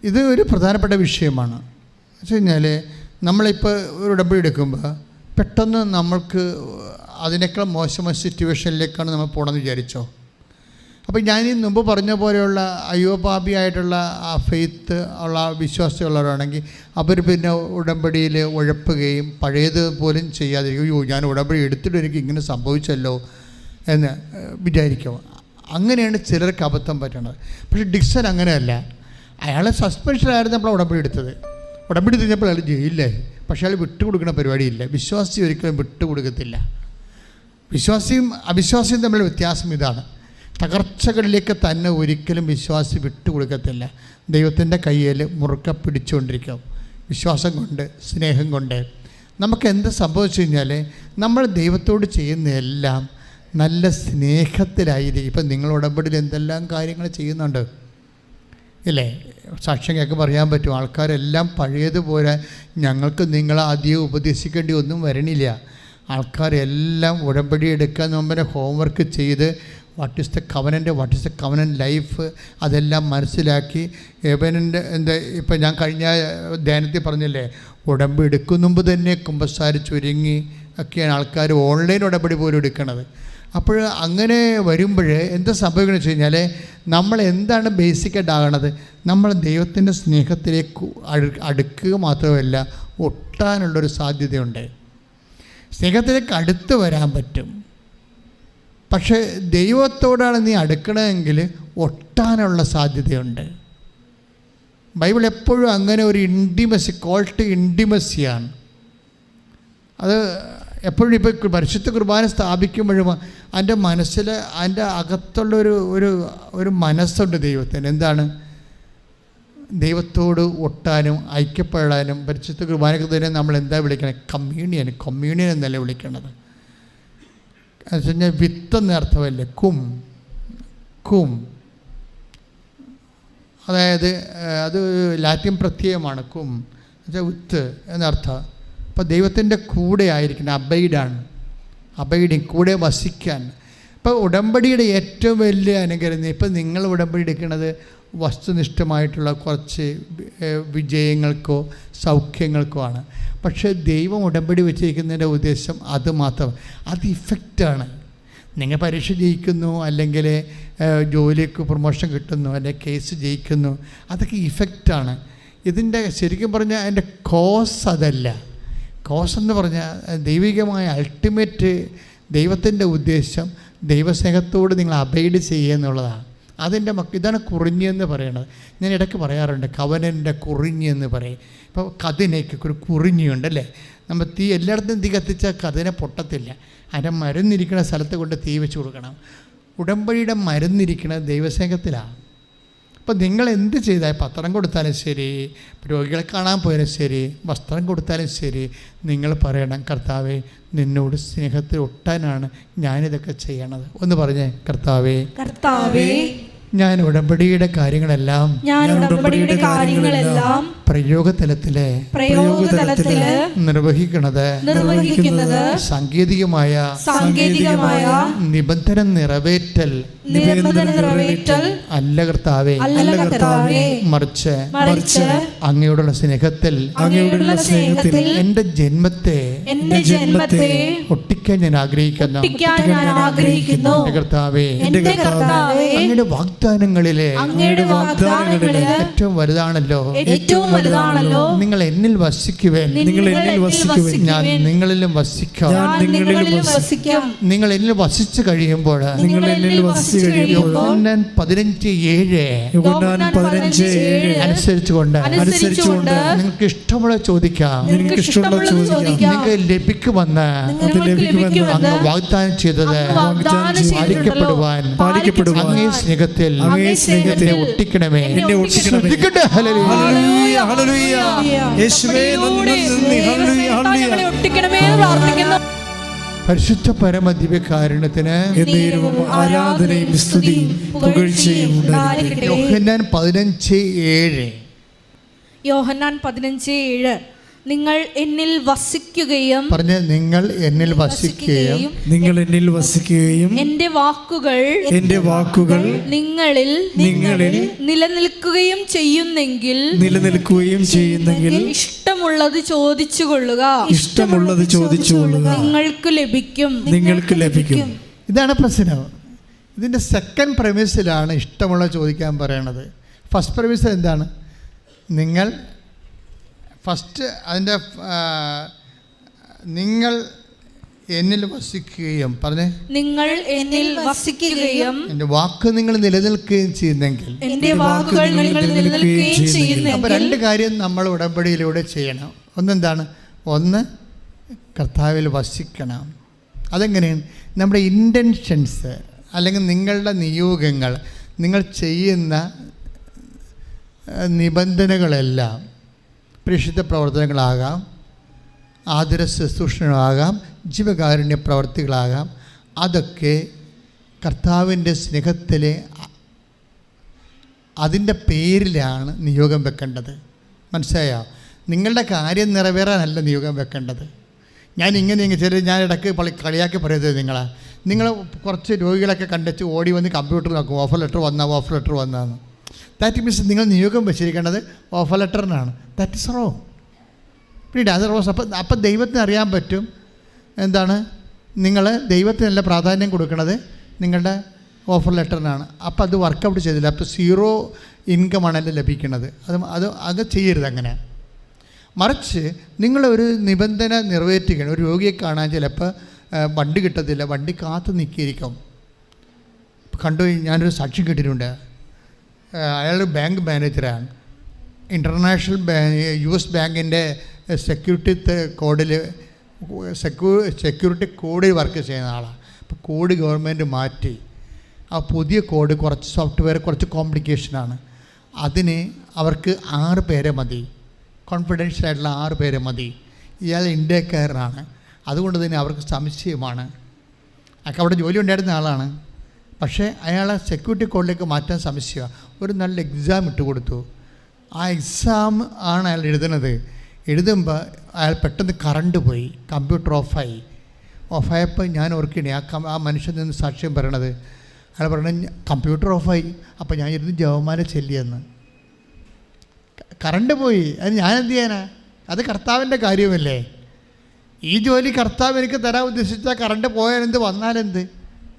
ഇത് ഒരു പ്രധാനപ്പെട്ട വിഷയമാണ്. വെച്ച് കഴിഞ്ഞാൽ നമ്മളിപ്പോൾ ഒരു ഉടമ്പടി എടുക്കുമ്പോൾ പെട്ടെന്ന് നമ്മൾക്ക് അതിനേക്കാൾ മോശമായ സിറ്റുവേഷനിലേക്കാണ് നമ്മൾ പോകണമെന്ന് വിചാരിച്ചോ? അപ്പോൾ ഞാൻ ഈ മുമ്പ് പറഞ്ഞ പോലെയുള്ള അയ്യോപാപിയായിട്ടുള്ള ആ ഫെയ്ത്ത് ഉള്ള വിശ്വാസമുള്ളവരാണെങ്കിൽ അവർ പിന്നെ ഉടമ്പടിയിൽ ഉഴപ്പുകയും പഴയത് പോലും ചെയ്യാതിരിക്കും. അയ്യോ, ഞാൻ ഉടമ്പടി എടുത്തിട്ട് എനിക്ക് ഇങ്ങനെ സംഭവിച്ചല്ലോ എന്ന് വിചാരിക്കും. അങ്ങനെയാണ് ചിലർക്ക് അബദ്ധം പറ്റണത്. പക്ഷേ ഡിക്സൺ അങ്ങനെയല്ല. അയാളെ സസ്പെൻഷനായിരുന്നപ്പോൾ ഉടമ്പടി എടുത്തത്. ഉടമ്പടി തിരിഞ്ഞപ്പോൾ അയാൾ ജയിലിലായി. പക്ഷേ അയാൾ വിട്ടുകൊടുക്കുന്ന പരിപാടിയില്ല. വിശ്വാസി ഒരിക്കലും വിട്ടുകൊടുക്കത്തില്ല. വിശ്വാസിയും അവിശ്വാസിയും തമ്മിലുള്ള വ്യത്യാസം ഇതാണ്. തകർച്ചകളിലേക്ക് തന്നെ ഒരിക്കലും വിശ്വാസി വിട്ടുകൊടുക്കത്തില്ല. ദൈവത്തിൻ്റെ കയ്യിൽ മുറുക്ക പിടിച്ചുകൊണ്ടിരിക്കും. വിശ്വാസം കൊണ്ട്, സ്നേഹം കൊണ്ട്. നമുക്ക് എന്ത് സംഭവിച്ചു കഴിഞ്ഞാൽ നമ്മൾ ദൈവത്തോട് ചെയ്യുന്നതെല്ലാം നല്ല സ്നേഹത്തിലായിരിക്കും. ഇപ്പം നിങ്ങൾ ഉടമ്പടിയിൽ എന്തെല്ലാം കാര്യങ്ങൾ ചെയ്യുന്നുണ്ട് ഇല്ലേ? സാക്ഷ്യം കേൾക്കുമ്പോൾ പറയാൻ പറ്റും. ആൾക്കാരെല്ലാം പഴയതുപോലെ ഞങ്ങൾക്ക് നിങ്ങളെ അധികം ഉപദേശിക്കേണ്ടി ഒന്നും വരണില്ല. ആൾക്കാരെല്ലാം ഉടമ്പടി എടുക്കാൻ മുമ്പേ ഹോംവർക്ക് ചെയ്ത് what is the covenant life അതെല്ലാം മനസ്സിലാക്കി ഏവനൻ്റെ എന്താ ഇപ്പം ഞാൻ കഴിഞ്ഞ ധ്യാനത്തിൽ പറഞ്ഞില്ലേ, ഉടമ്പടി എടുക്കും മുമ്പ് തന്നെ കുമ്പസാരിച്ചൊരുങ്ങി ഒക്കെയാണ് ആൾക്കാർ ഓൺലൈൻ ഉടമ്പടി പോലും എടുക്കണത്. അപ്പോൾ അങ്ങനെ വരുമ്പോൾ എന്താ സംഭവിക്കണമെന്ന് വെച്ച് കഴിഞ്ഞാൽ നമ്മൾ എന്താണ് ബേസിക്കായിട്ട് ആകണത്? നമ്മൾ ദൈവത്തിൻ്റെ സ്നേഹത്തിലേക്ക് അടുക്കുക മാത്രമല്ല, ഒട്ടാനുള്ളൊരു സാധ്യതയുണ്ട്. സ്നേഹത്തിലേക്ക് അടുത്ത് വരാൻ പറ്റും. പക്ഷേ ദൈവത്തോടാണ് നീ അടുക്കണമെങ്കിൽ ഒട്ടാനുള്ള സാധ്യതയുണ്ട്. ബൈബിൾ എപ്പോഴും അങ്ങനെ ഒരു ഇൻറ്റിമസി, കോൾ ടു ഇൻറ്റിമസിയാണ്. അത് എപ്പോഴും ഇപ്പോൾ പരിശുദ്ധ കുർബാന സ്ഥാപിക്കുമ്പോഴും എൻ്റെ മനസ്സിൽ അതിൻ്റെ അകത്തുള്ളൊരു ഒരു മനസ്സുണ്ട് ദൈവത്തിന്. എന്താണ്? ദൈവത്തോട് ഒട്ടാനും ഐക്യപ്പെടാനും. പരിശുദ്ധ കുർബാനയ്ക്ക് തന്നെ നമ്മൾ എന്താ വിളിക്കണത്? കമ്മ്യൂണിയൻ എന്നല്ല വിളിക്കണത്. എന്ന് വെച്ച് കഴിഞ്ഞാൽ വിത്തെന്ന അർത്ഥമല്ലേ, കും. അതായത് അത് ലാറ്റിൻ പ്രത്യയമാണ് കും എന്നുവെച്ചാൽ വിത്ത് എന്നർത്ഥം. അപ്പോൾ ദൈവത്തിൻ്റെ കൂടെ ആയിരിക്കണം, അബൈഡിങ്, കൂടെ വസിക്കാൻ. ഇപ്പോൾ ഉടമ്പടിയുടെ ഏറ്റവും വലിയ അനുഗ്രഹം, ഇപ്പം നിങ്ങൾ ഉടമ്പടി എടുക്കുന്നത് വസ്തുനിഷ്ഠമായിട്ടുള്ള കുറച്ച് വിജയങ്ങൾക്കോ സൗഖ്യങ്ങൾക്കോ ആണ്. പക്ഷേ ദൈവം ഉടമ്പടി വെച്ചിരിക്കുന്നതിൻ്റെ ഉദ്ദേശം അത് മാത്രം. അത് ഇഫക്റ്റാണ്. നിങ്ങൾ പരീക്ഷ ജയിക്കുന്നു, അല്ലെങ്കിൽ ജോലിക്ക് പ്രൊമോഷൻ കിട്ടുന്നു, അല്ലെങ്കിൽ കേസ് ജയിക്കുന്നു, അതൊക്കെ ഇഫക്റ്റാണ്. ഇതിൻ്റെ ശരിക്കും പറഞ്ഞാൽ അതിൻ്റെ കോസ് അതല്ല. കോസ് എന്ന് പറഞ്ഞാൽ ദൈവികമായ അൾട്ടിമേറ്റ് ദൈവത്തിൻ്റെ ഉദ്ദേശം ദൈവസ്നേഹത്തോട് നിങ്ങൾ അബൈഡ് ചെയ്യുക എന്നുള്ളതാണ്. അതിൻ്റെ ഇതാണ് കുറിഞ്ഞെന്ന് പറയണത്. ഞാൻ ഇടയ്ക്ക് പറയാറുണ്ട്, കവനൻ്റെ കുറിഞ്ഞെന്ന് പറയും. ഇപ്പോൾ കതിനയ്ക്ക് ഒരു കുറിഞ്ഞുണ്ടല്ലേ, നമ്മൾ തീ എല്ലായിടത്തും തീ കത്തിച്ചാൽ കതിനെ പൊട്ടത്തില്ല. അതിൻ്റെ മരുന്നിരിക്കുന്ന സ്ഥലത്ത് കൊണ്ട് തീ വെച്ച് കൊടുക്കണം. ഉടമ്പടിയുടെ മരുന്നിരിക്കുന്നത് ദൈവസ്നേഹത്തിലാണ്. അപ്പോൾ നിങ്ങൾ എന്ത് ചെയ്താൽ, പത്രം കൊടുത്താലും ശരി, രോഗികളെ കാണാൻ പോയാലും ശരി, വസ്ത്രം കൊടുത്താലും ശരി, നിങ്ങൾ പറയണം, കർത്താവേ, നിന്നോട് സ്നേഹത്തിൽ ഒട്ടാനാണ് ഞാനിതൊക്കെ ചെയ്യണത്. ഒന്ന് പറഞ്ഞേ, കർത്താവേ, ഞാൻ ഉടമ്പടിയുടെ കാര്യങ്ങളെല്ലാം പ്രയോഗതലത്തില് നിർവഹിക്കുന്നത് സാങ്കേതികമായ നിബന്ധന നിറവേറ്റൽ അല്ല കർത്താവേ, മറിച്ച് അങ്ങയോടുള്ള സ്നേഹത്തിൽ എന്റെ ജന്മത്തെ ഒട്ടിക്കാൻ ഞാൻ ആഗ്രഹിക്കുന്നു. കർത്താവേ, അങ്ങയുടെ വാഗ്ദാനങ്ങളിലെ ഏറ്റവും വലുതാണല്ലോ നിങ്ങൾ എന്നിൽ വസിക്കുവേൻ, ഞാൻ നിങ്ങളിലും വസിക്കാം. നിങ്ങൾ എന്നിൽ വസിച്ചു കഴിയുമ്പോൾ 15:7 അനുസരിച്ചുകൊണ്ട് നിങ്ങൾക്ക് ഇഷ്ടമുള്ള ചോദിക്കാം, നിങ്ങൾക്ക് ലഭിക്കുമെന്ന് അങ്ങ് വാഗ്ദാനം ചെയ്തത് പാലിക്കപ്പെടുവാൻ അങ്ങേ സ്നേഹത്തിൽ ഒട്ടിക്കണമേ. പരിശുദ്ധ പരമദിവ്യകാരുണ്യത്തിന് ആരാധനയും സ്തുതിയും പുകഴ്ചയും ഉണ്ടായിരിക്കട്ടെ. യോഹന്നാൻ 15:7. യോഹന്നാൻ 15:7 നിങ്ങൾ എന്നിൽ വസിക്കുകയും പറഞ്ഞ് നിങ്ങൾ എന്നിൽ വസിക്കുകയും നിങ്ങൾ എന്നിൽ വസിക്കുകയും എന്റെ വാക്കുകൾ നിങ്ങളിൽ നിലനിൽക്കുകയും ചെയ്യുന്നെങ്കിൽ ഇഷ്ടമുള്ളത് ചോദിച്ചുകൊള്ളുക നിങ്ങൾക്ക് ലഭിക്കും. ഇതാണ് പ്രശ്നം. ഇതിൻ്റെ സെക്കൻഡ് പ്രമിസിലാണ് ഇഷ്ടമുള്ള ചോദിക്കാൻ പറയണത്. ഫസ്റ്റ് പ്രമിസ് എന്താണ്? നിങ്ങൾ ഫസ്റ്റ് അതിൻ്റെ നിങ്ങൾ എന്നിൽ വസിക്കുകയും പറഞ്ഞേ, നിങ്ങൾ എന്നിൽ വസിക്കുകയും എൻ്റെ വാക്ക് നിങ്ങൾ നിലനിൽക്കുകയും ചെയ്യുന്നെങ്കിൽ. അപ്പോൾ രണ്ട് കാര്യം നമ്മൾ ഉടമ്പടിയിലൂടെ ചെയ്യണം. ഒന്നെന്താണ്? ഒന്ന് കർത്താവിൽ വസിക്കണം. അതെങ്ങനെയാണ്? നമ്മുടെ ഇൻറ്റൻഷൻസ് അല്ലെങ്കിൽ നിങ്ങളുടെ നിയോഗങ്ങൾ, നിങ്ങൾ ചെയ്യുന്ന നിബന്ധനകളെല്ലാം പ്രേക്ഷിത പ്രവർത്തനങ്ങളാകാം, ആതുര ശുശ്രൂഷകളാകാം, ജീവകാരുണ്യ പ്രവർത്തികളാകാം. അതൊക്കെ കർത്താവിൻ്റെ സ്നേഹത്തിലെ അതിൻ്റെ പേരിലാണ് നിയോഗം വെക്കേണ്ടത്. മനസ്സിലായോ? നിങ്ങളുടെ കാര്യം നിറവേറാനല്ല നിയോഗം വെക്കേണ്ടത്. ഞാൻ ഇടയ്ക്ക് കളിയാക്കി പറയുന്നത്, നിങ്ങൾ കുറച്ച് രോഗികളൊക്കെ കണ്ടിച്ച് ഓടി വന്ന് കമ്പ്യൂട്ടർ നോക്കും, ഓഫർ ലെറ്റർ വന്നാന്ന്. ദാറ്റ് മീൻസ് നിങ്ങൾ നിയോഗം വെച്ചിരിക്കേണ്ടത് ഓഫർ ലെറ്ററിനാണ്. That is wrong. പിന്നീട് അത് റോസ്. അപ്പം ദൈവത്തിന് അറിയാൻ പറ്റും എന്താണ് നിങ്ങൾ ദൈവത്തിനല്ല പ്രാധാന്യം കൊടുക്കുന്നത്, നിങ്ങളുടെ ഓഫർ ലെറ്ററിനാണ്. അപ്പോൾ അത് വർക്കൗട്ട് ചെയ്തില്ല. അപ്പോൾ 0 ഇൻകമാണല്ലോ ലഭിക്കുന്നത്. അത് ചെയ്യരുത്. അങ്ങനെ മറിച്ച് നിങ്ങളൊരു നിബന്ധന നിറവേറ്റുകയാണ്. ഒരു രോഗിയെ കാണാൻ ചിലപ്പോൾ വണ്ടി കിട്ടത്തില്ല, വണ്ടി കാത്തു നിൽക്കിയിരിക്കും. ഞാനൊരു സാക്ഷ്യം കേട്ടിട്ടുണ്ട്. അയാൾ ബാങ്ക് മാനേജറാണ്. ഇൻ്റർനാഷണൽ US ബാങ്കിൻ്റെ സെക്യൂരിറ്റി കോഡിൽ വർക്ക് ചെയ്യുന്ന ആളാണ്. അപ്പോൾ കോഡ് ഗവൺമെൻറ് മാറ്റി. ആ പുതിയ കോഡ് കുറച്ച് സോഫ്റ്റ്വെയർ കുറച്ച് കോംപ്ലിക്കേഷനാണ്. അതിന് അവർക്ക് 6 പേരെ മതി, കോൺഫിഡൻഷ്യലായിട്ടുള്ള 6 പേരെ മതി. ഇയാൾ ഇന്ത്യക്കാരനാണ്. അതുകൊണ്ട് തന്നെ അവർക്ക് സംശയമാണ്. അയാൾക്ക് അവിടെ ജോലി ഉണ്ടായിരുന്ന ആളാണ്. പക്ഷേ അയാളെ സെക്യൂരിറ്റി കോഡിലേക്ക് മാറ്റാൻ സംശയമാണ്. ഒരു നല്ല എക്സാം ഇട്ട് കൊടുത്തു. ആ എക്സാം ആണ് അയാൾ എഴുതുമ്പോൾ അയാൾ പെട്ടെന്ന് കറണ്ട് പോയി, കമ്പ്യൂട്ടർ ഓഫായപ്പോൾ ഞാൻ ഓർക്കണേ ആ മനുഷ്യൻ നിന്ന് സാക്ഷ്യം പറയണത്. അയാൾ പറയണത് കമ്പ്യൂട്ടർ ഓഫായി, അപ്പോൾ ഞാൻ ഇരുന്ന് ജവമാല ചെല്ലിയെന്ന്. കറണ്ട് പോയി, അത് ഞാൻ എന്ത് ചെയ്യാനാ? അത് കർത്താവിൻ്റെ കാര്യമല്ലേ? ഈ ജോലി കർത്താവ് എനിക്ക് തരാൻ ഉദ്ദേശിച്ചാൽ കറണ്ട് പോയാലെന്ത് വന്നാലെന്ത്?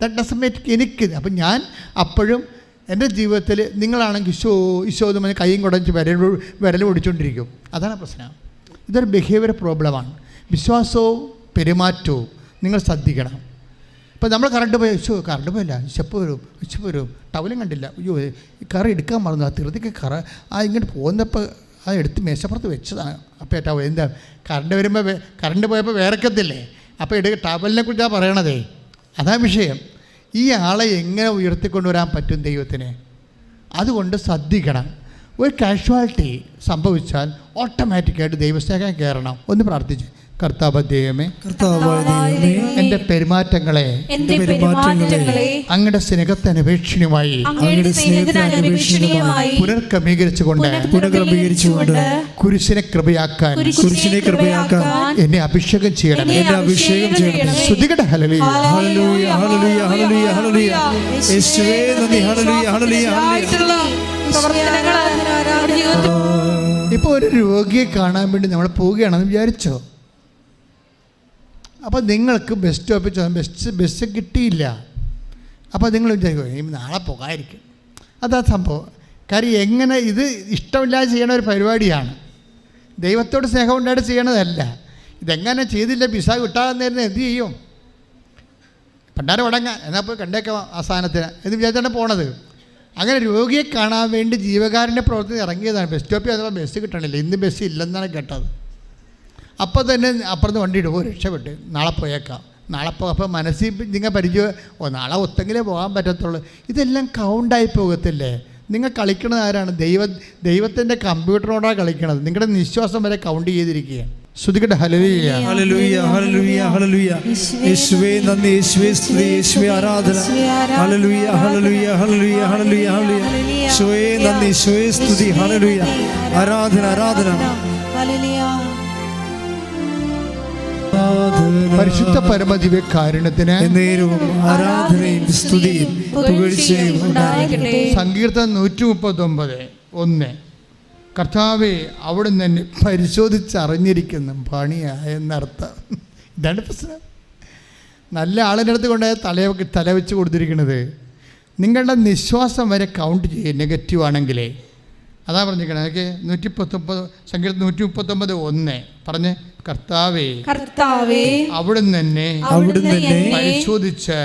ദാറ്റ് ഡസൻറ്റ് മേക്ക് എനിക്ക്. അപ്പം ഞാൻ അപ്പോഴും എൻ്റെ ജീവിതത്തിൽ നിങ്ങളാണെങ്കിൽ ഈശോ എന്ന് പറഞ്ഞ് കൈയും കുടഞ്ഞ് വിരൽ ഓടിച്ചുകൊണ്ടിരിക്കും. അതാണ് പ്രശ്നം. ഇതൊരു ബിഹേവിയർ പ്രോബ്ലമാണ്. വിശ്വാസവും പെരുമാറ്റവും നിങ്ങൾ ശ്രദ്ധിക്കണം. ഇപ്പോൾ നമ്മൾ കറണ്ട് പോയില്ല, ഇശപ്പ് വരും, ടവലും കണ്ടില്ല, അയ്യോ കറ എടുക്കാൻ മറന്നു, ആ തിരുതിക്ക് ഇങ്ങോട്ട് പോകുന്നപ്പോൾ അത് എടുത്ത് മേശപ്പുറത്ത് വെച്ചതാണ്. അപ്പോൾ എന്താ കറണ്ട് പോയപ്പോൾ വേർക്കത്തില്ലേ? അപ്പോൾ ടവലിനെ കുറിച്ചാണ് പറയണതേ. അതാ വിഷയം. ഈ ആളെ എങ്ങനെ ഉയർത്തിക്കൊണ്ടുവരാൻ പറ്റും ദൈവത്തിന്? അതുകൊണ്ട് ശ്രദ്ധിക്കണം. ഒരു കാഷ്വാലിറ്റി സംഭവിച്ചാൽ ഓട്ടോമാറ്റിക്കായിട്ട് ദൈവസ്നേഹം കയറണം. ഒന്ന് പ്രാർത്ഥിച്ച്, കർത്താവ് ദൈവമേ, എൻ്റെ പെരുമാറ്റങ്ങളെ അങ്ങയുടെ സ്നേഹത്തിനപേക്ഷണീയമായി പുനർക്രമീകരിച്ചുകൊണ്ട് കുരിശിനെ കൃപയാക്കാൻ എന്നെ അഭിഷേകം ചെയ്യണം. സ്തുതിക്കട്ടെ. ഹല്ലേലൂയ, ഹല്ലേലൂയ, ഹല്ലേലൂയ, ഹല്ലേലൂയ, ഹല്ലേലൂയ. യേശുവേ നന്ദി. ഹല്ലേലൂയ, ഹല്ലേലൂയ, ഹല്ലേലൂയ. ഇപ്പോൾ ഒരു രോഗിയെ കാണാൻ വേണ്ടി നമ്മൾ പോവുകയാണെന്ന് വിചാരിച്ചോ? അപ്പോൾ നിങ്ങൾക്ക് ബസ് സ്റ്റോപ്പിൽ ബസ് കിട്ടിയില്ല. അപ്പോൾ നിങ്ങൾ വിചാരിക്കും നാളെ പോകാതിരിക്കും. അതാ സംഭവം. കാര്യം എങ്ങനെ ഇത് ഇഷ്ടമില്ലാതെ ചെയ്യണ ഒരു പരിപാടിയാണ്. ദൈവത്തോട് സ്നേഹം ഉണ്ടായിട്ട് ചെയ്യണതല്ല. ഇതെങ്ങനെ ചെയ്തില്ല വിസ കിട്ടാതെന്നായിരുന്നു എന്ത് ചെയ്യും? പണ്ടാരം വടങ്ങാൻ എന്നാൽ പോയി കണ്ടേക്കാം ആ സ്ഥാനത്തിന് എന്ന് വിചാരിച്ചാണ് പോണത്. അങ്ങനെ രോഗിയെ കാണാൻ വേണ്ടി ജീവകാരുണ്യ പ്രവർത്തനം ഇറങ്ങിയതാണ്. ബസ് സ്റ്റോപ്പിൽ അഥവാ ബസ് കിട്ടണില്ല. ഇന്ന് ബസ് ഇല്ലെന്നാണ് കേട്ടത്. അപ്പോൾ തന്നെ അപ്പുറത്ത് വണ്ടി ഇടുമ്പോൾ രക്ഷപ്പെട്ട് നാളെ പോയേക്കാം. അപ്പോൾ മനസ്സിൽ നിങ്ങൾ പരിചയം നാളെ ഒത്തെങ്കിലേ പോകാൻ പറ്റത്തുള്ളൂ. ഇതെല്ലാം കൗണ്ടായി പോകത്തില്ലേ? നിങ്ങൾ കളിക്കണത് ആരാണ്? ദൈവത്തിൻ്റെ കമ്പ്യൂട്ടറോടാണ് കളിക്കണത്. നിങ്ങളുടെ നിശ്വാസം വരെ കൗണ്ട് ചെയ്തിരിക്കുകയാണ്. ശ്രുതിക്കട്ടെ. ഹല്ലേലൂയ, ഹല്ലേലൂയ, ഹല്ലേലൂയ, ഹല്ലേലൂയ. യേശുവേ നന്ദി, യേശുവേ സ്തുതി, യേശുവേ ആരാധന. ഹല്ലേലൂയ, ഹല്ലേലൂയ, ഹല്ലേലൂയ, ഹല്ലേലൂയ, ഹല്ലേലൂയ. യേശുവേ നന്ദി, യേശുവേ സ്തുതി, ഹല്ലേലൂയ, ആരാധന, ആരാധന. പരിശുദ്ധ പരമദിവ്യകാരുണ്യത്തിന് നേരവും ആരാധനയും സ്തുതിയും പുകഴ്ചയും ഉണ്ടായിരിക്കട്ടെ. സങ്കീർത്തനം 139:1. കർത്താവെ, അവിടുന്ന് എന്നെ പരിശോധിച്ചറിഞ്ഞിരിക്കുന്നു പണിയായെന്നർത്ഥം. ഇതാണ് പ്രശ്നം. നല്ല ആളിൻ്റെ അടുത്ത് കൊണ്ടുപോയി തല വെച്ച് കൊടുത്തിരിക്കുന്നത്. നിങ്ങളുടെ നിശ്വാസം വരെ കൗണ്ട് ചെയ്യും. നെഗറ്റീവ് ആണെങ്കിലേ അതാ പറഞ്ഞിരിക്കണം. അതൊക്കെ 119 സങ്കീർത്തനം 139:1 പറഞ്ഞ്, കർത്താവേ അവിടുന്ന് എന്നെ പരിശോധിച്ച്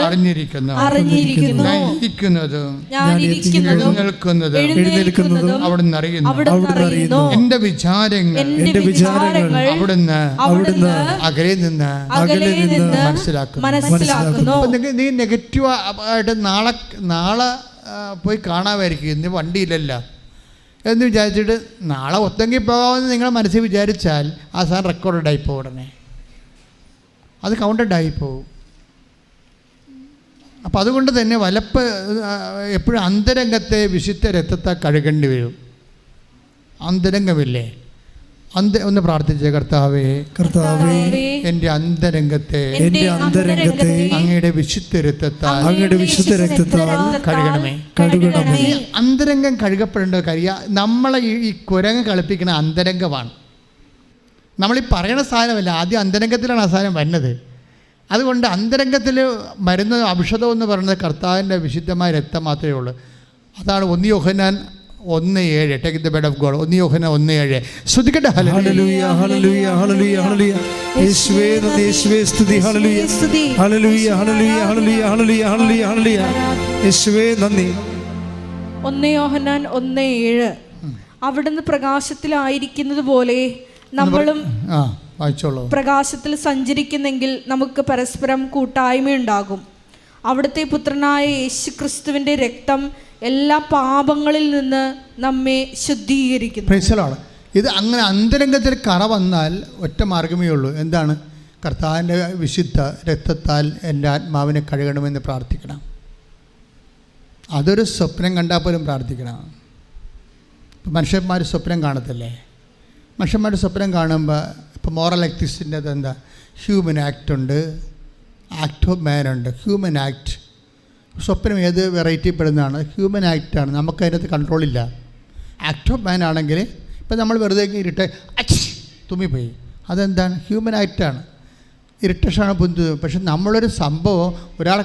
അറിഞ്ഞിരിക്കുന്നു. ഞാൻ എഴുന്നേൽക്കുന്നതും അവിടുന്ന് അറിയുന്നു. എന്റെ വിചാരങ്ങൾ അവിടുന്ന് അകലെ നിന്ന് മനസ്സിലാക്കുന്നു. നീ നെഗറ്റീവ് ആയിട്ട് നാളെ പോയി കാണാമായിരിക്കും, ഇന്ന് വണ്ടിയില്ലല്ലോ എന്ന് വിചാരിച്ചിട്ട് നാളെ ഒത്തെങ്കിൽ പോകാമെന്ന് നിങ്ങൾ മനസ്സിൽ വിചാരിച്ചാൽ ആ സാധനം റെക്കോർഡായി പോകും. ഉടനെ അത് കൗണ്ടഡായി പോകും. അപ്പം അതുകൊണ്ട് തന്നെ എപ്പോഴും അന്തരംഗത്തെ വിശുദ്ധ രക്തത്താൽ കഴുകേണ്ടി വരും. അന്തരംഗമില്ലേ? ഒന്ന് പ്രാർത്ഥിച്ചേ, കർത്താവേ എൻ്റെ അന്തരംഗത്തെ അങ്ങയുടെ വിശുദ്ധ രക്തത്താൽ കഴുകണമേ. അന്തരംഗം കഴുകപ്പെടേണ്ട കാര്യം നമ്മളെ ഈ കുരങ്ങ് കളിപ്പിക്കുന്ന അന്തരംഗമാണ്. നമ്മളീ പറയണ സാധനമല്ല, ആദ്യം അന്തരംഗത്തിലാണ് ആ സാധനം വരുന്നത്. അതുകൊണ്ട് അന്തരംഗത്തിൽ മരുന്ന് ഔഷധം എന്ന് പറയുന്നത് കർത്താവിൻ്റെ വിശുദ്ധമായ രക്തം മാത്രമേ ഉള്ളൂ. അതാണ് 1 Yohannan 1:7. Take the bed of God. 1 Yohannan 1:7. ശ്രദ്ധിക്കട്ടെ. ഹല്ലേലൂയ ഹല്ലേലൂയ ഹല്ലേലൂയ ഹല്ലേലൂയ. യേശുവേ നന്ദി, യേശുവേ സ്തുതി. ഹല്ലേലൂയ ഹല്ലേലൂയ ഹല്ലേലൂയ ഹല്ലേലൂയ ഹല്ലേലൂയ ഹല്ലേലൂയ ഹല്ലേലൂയ. യേശുവേ നന്ദി. 1 യോഹന്നാൻ 1:7. അവിടുന്ന് പ്രകാശത്തിലായിരിക്കുന്നത് പോലെ നമ്മളും പ്രകാശത്തിൽ സഞ്ചരിക്കുന്നെങ്കിൽ നമുക്ക് പരസ്പരം കൂട്ടായ്മയുണ്ടാകും. അവിടുത്തെ പുത്രനായ യേശുക്രിസ്തുവിന്റെ രക്തം എല്ലാ പാപങ്ങളിൽ നിന്ന് നമ്മെ ശുദ്ധീകരിക്കുന്നു. ഇത് അങ്ങനെ അന്തരംഗത്തിൽ കറ വന്നാൽ ഒറ്റ മാർഗമേ ഉള്ളൂ. എന്താണ്? കർത്താവിൻ്റെ വിശുദ്ധ രക്തത്താൽ എൻ്റെ ആത്മാവിനെ കഴുകണമെന്ന് പ്രാർത്ഥിക്കണം. അതൊരു സ്വപ്നം കണ്ടാൽ പോലും പ്രാർത്ഥിക്കണം. മനുഷ്യന്മാർ സ്വപ്നം കാണത്തില്ലേ? മനുഷ്യന്മാർ സ്വപ്നം കാണുമ്പോൾ ഇപ്പോൾ മോറൽ എത്തിക്സിൻ്റെ എന്താ? ഹ്യൂമൻ ആക്ട് ഉണ്ട്, ആക്ട് ഓഫ് മാൻ ഉണ്ട്. ഹ്യൂമൻ ആക്ട് സ്വപ്നം ഏത് വെറൈറ്റി പെടുന്നതാണ്? ഹ്യൂമൻ ആക്റ്റാണ്. നമുക്ക് അതിനകത്ത് കൺട്രോളില്ല. ആക്ട് ഓഫ് മാൻ ആണെങ്കിൽ ഇപ്പം നമ്മൾ വെറുതെ തുമ്മിപ്പോയി, അതെന്താണ്? ഹ്യൂമൻ ആക്റ്റാണ്. ഇറിറ്റേഷനാണ് പൊന്തു. പക്ഷെ നമ്മളൊരു സംഭവം ഒരാളെ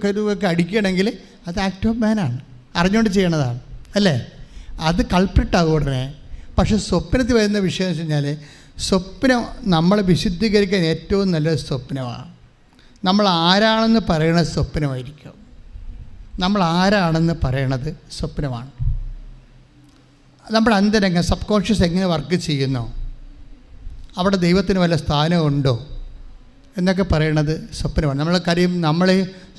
കരുവൊക്കെ അടിക്കുകയാണെങ്കിൽ അത് ആക്ട് ഓഫ് മാനാണ്, അറിഞ്ഞുകൊണ്ട് ചെയ്യണതാണ്, അല്ലേ? അത് കൾപ്രിറ്റാകും ഉടനെ. പക്ഷെ സ്വപ്നത്തിൽ വരുന്ന വിഷയം എന്ന് വെച്ച് കഴിഞ്ഞാൽ, സ്വപ്നം നമ്മളെ വിശുദ്ധീകരിക്കാൻ ഏറ്റവും നല്ലൊരു സ്വപ്നമാണ്. നമ്മൾ ആരാണെന്ന് പറയണ സ്വപ്നമായിരിക്കും. നമ്മൾ ആരാണെന്ന് പറയണത് സ്വപ്നമാണ്. നമ്മുടെ അന്തരംഗം സബ് കോൺഷ്യസ് എങ്ങനെ വർക്ക് ചെയ്യുന്നോ, അവിടെ ദൈവത്തിന് വല്ല സ്ഥാനമുണ്ടോ എന്നൊക്കെ പറയണത് സ്വപ്നമാണ്. നമ്മൾ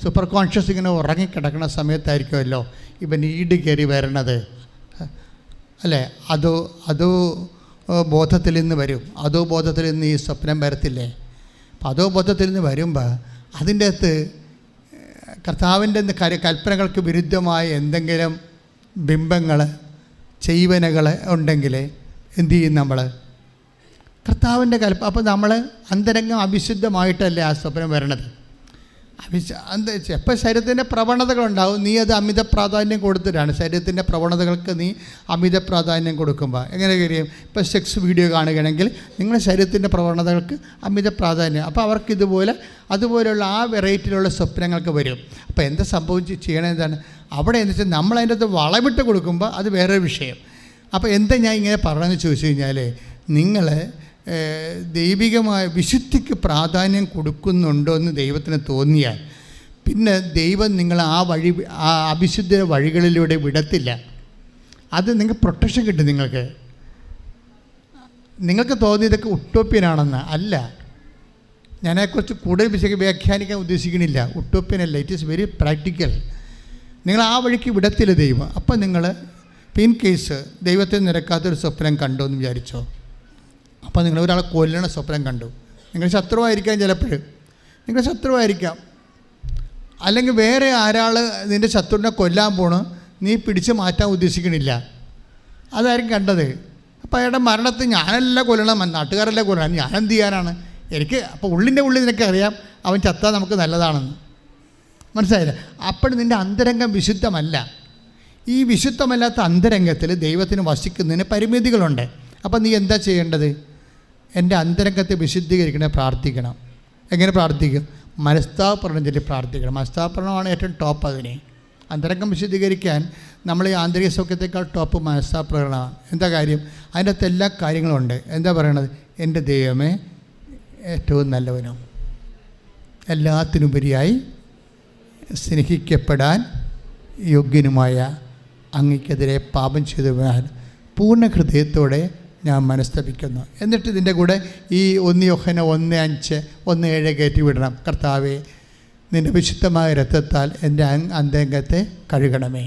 സൂപ്പർ കോൺഷ്യസ് ഇങ്ങനെ ഉറങ്ങിക്കിടക്കുന്ന സമയത്തായിരിക്കുമല്ലോ ഇപ്പം നീഡ് കയറി വരണത്, അല്ലേ? അതോ ബോധത്തിൽ നിന്ന് വരും. അതോ ബോധത്തിൽ നിന്ന് ഈ സ്വപ്നം വരത്തില്ലേ? അപ്പം അതോ ബോധത്തിൽ നിന്ന് വരുമ്പോൾ അതിൻ്റെ അകത്ത് കർത്താവിൻ്റെ കൽപ്പനകൾക്ക് വിരുദ്ധമായ എന്തെങ്കിലും ബിംബങ്ങൾ, ചെയ്വനകൾ ഉണ്ടെങ്കിൽ എന്തു ചെയ്യും? നമ്മൾ കർത്താവിൻ്റെ അപ്പോൾ നമ്മൾ അന്തരംഗം അവിശുദ്ധമായിട്ടല്ലേ ആ സ്വപ്നം വരണത്. എപ്പോൾ ശരീരത്തിൻ്റെ പ്രവണതകളുണ്ടാവും, നീ അത് അമിത പ്രാധാന്യം കൊടുത്തിട്ടാണ്. ശരീരത്തിൻ്റെ പ്രവണതകൾക്ക് നീ അമിത പ്രാധാന്യം കൊടുക്കുമ്പോൾ എങ്ങനെ കഴിയും? ഇപ്പോൾ സെക്സ് വീഡിയോ കാണുകയാണെങ്കിൽ നിങ്ങളുടെ ശരീരത്തിൻ്റെ പ്രവണതകൾക്ക് അമിത പ്രാധാന്യം. അപ്പോൾ അവർക്ക് അതുപോലെയുള്ള ആ വെറൈറ്റിയിലുള്ള സ്വപ്നങ്ങൾക്ക് വരും. അപ്പോൾ എന്താ ചെയ്യണത്? എന്താണ് അവിടെ എന്ന് വെച്ചാൽ നമ്മൾ അതിൻ്റെ അകത്ത് വളമിട്ട് കൊടുക്കുമ്പോൾ അത് വേറൊരു വിഷയം. അപ്പോൾ എന്താ ഞാൻ ഇങ്ങനെ പറയണമെന്ന് ചോദിച്ചു കഴിഞ്ഞാൽ, നിങ്ങൾ ദൈവികമായ വിശുദ്ധിക്ക് പ്രാധാന്യം കൊടുക്കുന്നുണ്ടോ എന്ന് ദൈവത്തിന് തോന്നിയാൽ പിന്നെ ദൈവം നിങ്ങൾ ആ അവിശുദ്ധ വഴികളിലൂടെ വിടത്തില്ല. അത് നിങ്ങൾക്ക് പ്രൊട്ടക്ഷൻ കിട്ടും. നിങ്ങൾക്ക് തോന്നിയതൊക്കെ ഉട്ടോപ്യനാണെന്ന് അല്ല. ഞാനതിനെക്കുറിച്ച് കൂടുതൽ വ്യാഖ്യാനിക്കാൻ ഉദ്ദേശിക്കണില്ല. ഉട്ടോപ്യനല്ല, ഇറ്റ് ഈസ് വെരി പ്രാക്ടിക്കൽ. നിങ്ങൾ ആ വഴിക്ക് വിടത്തില്ല ദൈവം. അപ്പം നിങ്ങൾ ഇൻ കേസ് ദൈവത്തെ നിരക്കാത്തൊരു സ്വപ്നം കണ്ടോ എന്ന് വിചാരിച്ചോ, അപ്പോൾ നിങ്ങൾ ഒരാളെ കൊല്ലണ സ്വപ്നം കണ്ടു, നിങ്ങൾ ശത്രുവായിരിക്കാം. ചിലപ്പോൾ നിങ്ങൾ ശത്രുവായിരിക്കാം, അല്ലെങ്കിൽ വേറെ നിൻ്റെ ശത്രുവിനെ കൊല്ലാൻ പോണു, നീ പിടിച്ച് മാറ്റാൻ ഉദ്ദേശിക്കണില്ല, അതായിരിക്കും കണ്ടത്. അപ്പോൾ അയാളുടെ മരണത്തിൽ ഞാനല്ല കൊല്ലണം, നാട്ടുകാരല്ല കൊല്ലണം, ഞാൻ എന്ത് ചെയ്യാനാണ്? എനിക്ക് അപ്പോൾ ഉള്ളിൻ്റെ ഉള്ളിൽ നിനക്ക് അറിയാം അവൻ ചത്താൽ നമുക്ക് നല്ലതാണെന്ന്. മനസ്സിലായില്ല? അപ്പോൾ നിൻ്റെ അന്തരംഗം വിശുദ്ധമല്ല. ഈ വിശുദ്ധമല്ലാത്ത അന്തരംഗത്തിൽ ദൈവത്തിന് വസിക്കുന്നതിന് പരിമിതികളുണ്ട്. അപ്പം നീ എന്താ ചെയ്യേണ്ടത്? എൻ്റെ അന്തരംഗത്തെ വിശുദ്ധീകരിക്കണേ, പ്രാർത്ഥിക്കണം. എങ്ങനെ പ്രാർത്ഥിക്കും? മനസ്താപരണം ചൊല്ലി പ്രാർത്ഥിക്കണം. മനസ്താപരണമാണ് ഏറ്റവും ടോപ്പ്. അതിനെ അന്തരംഗം വിശുദ്ധീകരിക്കാൻ നമ്മൾ ഈ ആന്തരിക സൗഖ്യത്തെക്കാൾ ടോപ്പ് മനസ്താപരണമാണ്. എന്താ കാര്യം? അതിൻ്റെ അകത്ത് എല്ലാ കാര്യങ്ങളും ഉണ്ട്. എന്താ പറയണത്? എൻ്റെ ദൈവമേ ഏറ്റവും നല്ലവനും എല്ലാത്തിനുപരിയായി സ്നേഹിക്കപ്പെടാൻ യോഗ്യനുമായ അങ്ങയ്ക്കെതിരെ പാപം ചെയ്തവനാൽ പൂർണ്ണ ഹൃദയത്തോടെ ഞാൻ മനസ്തപിക്കുന്നു. എന്നിട്ട് ഇതിൻ്റെ കൂടെ ഈ 1 യോഹന്നാൻ 1:5 1:7 കയറ്റി വിടണം. കർത്താവേ, നിൻ്റെ വിശുദ്ധമായ രക്തത്താൽ എൻ്റെ അന്തരംഗത്തെ കഴുകണമേ.